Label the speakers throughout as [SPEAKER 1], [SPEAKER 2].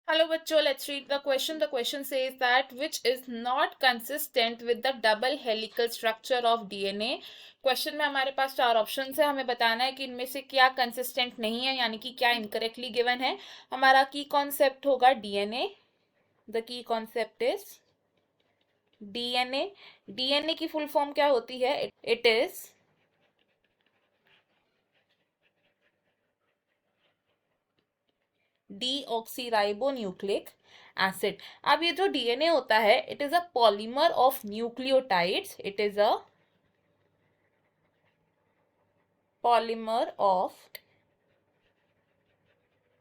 [SPEAKER 1] Hello बच्चों, let's read the question. The question says that which is not consistent with the double helical structure of DNA. Question में हमारे पास चार option है, हमें बताना है कि इनमें से क्या कंसिस्टेंट नहीं है, यानी कि क्या इनकरेक्टली गिवन है. हमारा की कॉन्सेप्ट होगा DNA. The key concept is DNA. DNA की फुल फॉर्म क्या होती है? It is deoxyribonucleic acid. अब ये जो डीएनए होता है, it is a polymer of nucleotides. It is a polymer of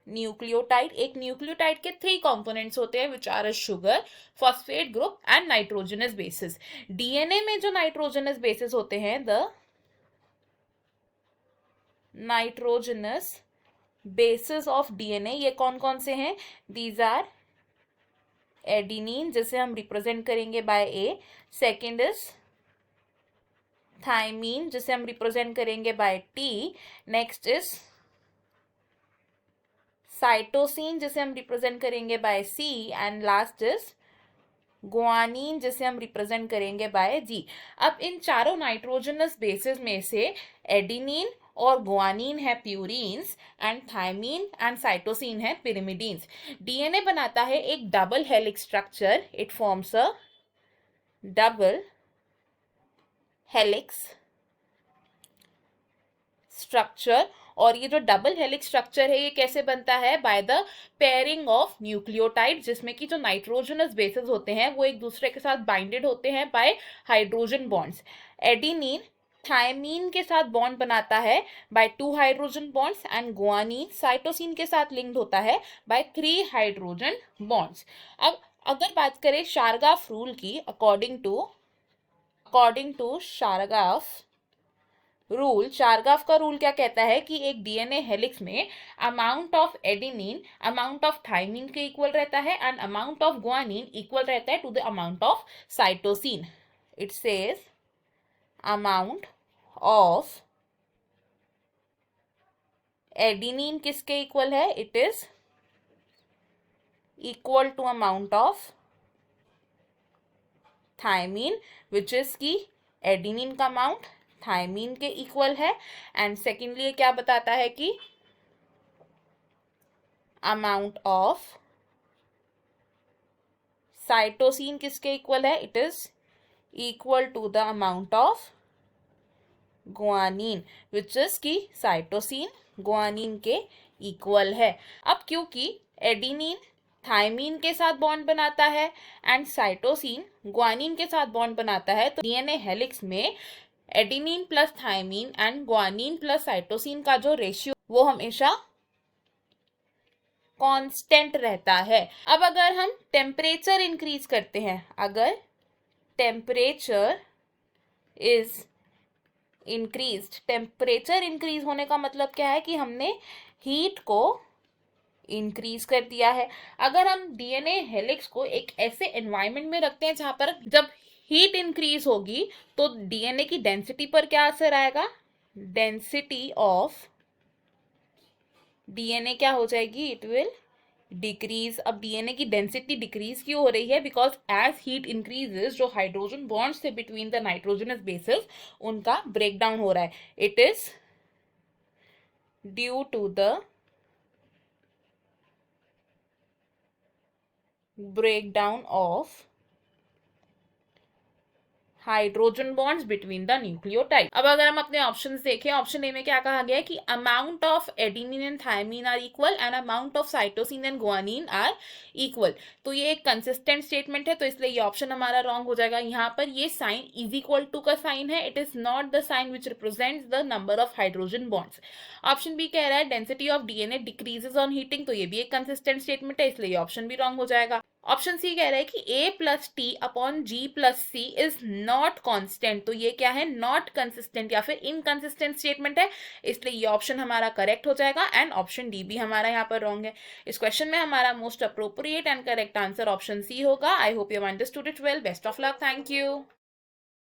[SPEAKER 1] nucleotide. एक न्यूक्लियोटाइड के थ्री कंपोनेंट्स होते हैं which are a sugar, phosphate group and nitrogenous bases. DNA में जो नाइट्रोजनस बेसिस होते हैं, the nitrogenous bases of DNA, ये कौन कौन से हैं? दीज आर एडिनिन, जिसे हम रिप्रेजेंट करेंगे by A. Second is thymine, जिसे हम रिप्रेजेंट करेंगे by T. Next is cytosine, जिसे हम रिप्रेजेंट करेंगे by C. And last is guanine, जिसे हम रिप्रेजेंट करेंगे बाय जी. अब इन चारों नाइट्रोजनस बेसिस में से एडिनिन और गुआनिन है purines, and thymine and cytosine है पिरिमिडीन्स. डीएनए बनाता है एक double helix structure. It forms a double helix structure. और ये जो डबल हेलिक्स स्ट्रक्चर है, ये कैसे बनता है? By the pairing of nucleotide, जिसमें कि जो नाइट्रोजनस बेसिस होते हैं वो एक दूसरे के साथ बाइंडेड होते हैं by hydrogen bonds. Adenine thymine के साथ बॉन्ड बनाता है by 2 hydrogen bonds, and guanine cytosine के साथ लिंक्ड होता है बाय 3 हाइड्रोजन बॉन्ड्स. अब अगर बात करें शारगाफ रूल की, according to Chargaff rule, Chargaff का रूल क्या कहता है कि एक डीएनए हेलिक्स में amount of adenine amount of thymine के इक्वल रहता है, and amount of guanine equal रहता है to the amount of cytosine. It says amount of adenine किसके इक्वल है? It is equal to amount of thymine, which is की adenine का amount thymine के इक्वल है. एंड सेकेंडली क्या बताता है कि अमाउंट ऑफ साइटोसिन किसके इक्वल है? It is equal to the amount of guanine, which is की साइटोसिन गुआनिन के इक्वल है. अब क्योंकि एडिनिन थाइमीन के साथ बॉन्ड बनाता है एंड साइटोसिन गुआनिन के साथ बॉन्ड बनाता है, तो डीएनए हेलिक्स में adenine plus thymine and guanine plus cytosine का जो रेशियो वो हमेशा कांस्टेंट रहता है. अब अगर हम टेम्परेचर इंक्रीज करते हैं, अगर temperature is increased, temperature increase होने का मतलब क्या है? कि हमने हीट को इंक्रीज कर दिया है. अगर हम डीएनए हेलिक्स को एक ऐसे एनवायरनमेंट में रखते हैं जहां पर जब हीट इंक्रीज होगी तो डीएनए की डेंसिटी पर क्या असर आएगा? डेंसिटी ऑफ डीएनए क्या हो जाएगी? It will decrease. अब डीएनए की डेंसिटी डिक्रीज क्यों हो रही है? बिकॉज एज हीट इंक्रीजेस, जो हाइड्रोजन बॉन्ड्स थे बिटवीन द नाइट्रोजनस बेसिस, उनका ब्रेक डाउन हो रहा है. It is due to the breakdown of hydrogen bonds between the nucleotide. अब अगर हम अपने ऑप्शंस देखें, ऑप्शन ए में क्या कहा गया है कि amount of adenine and thymine are equal and amount of cytosine and guanine are equal. तो ये एक कंसिस्टेंट स्टेटमेंट है, तो इसलिए ये ऑप्शन हमारा रॉन्ग हो जाएगा. यहाँ पर ये साइन इज इक्वल टू का साइन है. It is not the sign which represents the number of hydrogen bonds. Option B कह रहा है density of DNA decreases on heating, तो ये भी एक कंसिस्टेंट स्टेटमेंट है, इसलिए ये ऑप्शन भी रॉन्ग हो जाएगा. ऑप्शन सी कह रहा है कि a plus T upon G plus C is not constant, तो ये क्या है? नॉट कंसिस्टेंट या फिर इनकंसिस्टेंट स्टेटमेंट है, इसलिए ये ऑप्शन हमारा करेक्ट हो जाएगा. एंड ऑप्शन डी भी हमारा यहाँ पर रॉन्ग है. इस क्वेश्चन में हमारा most appropriate and correct answer option C होगा. I hope you understood it well. Best of luck. Thank you.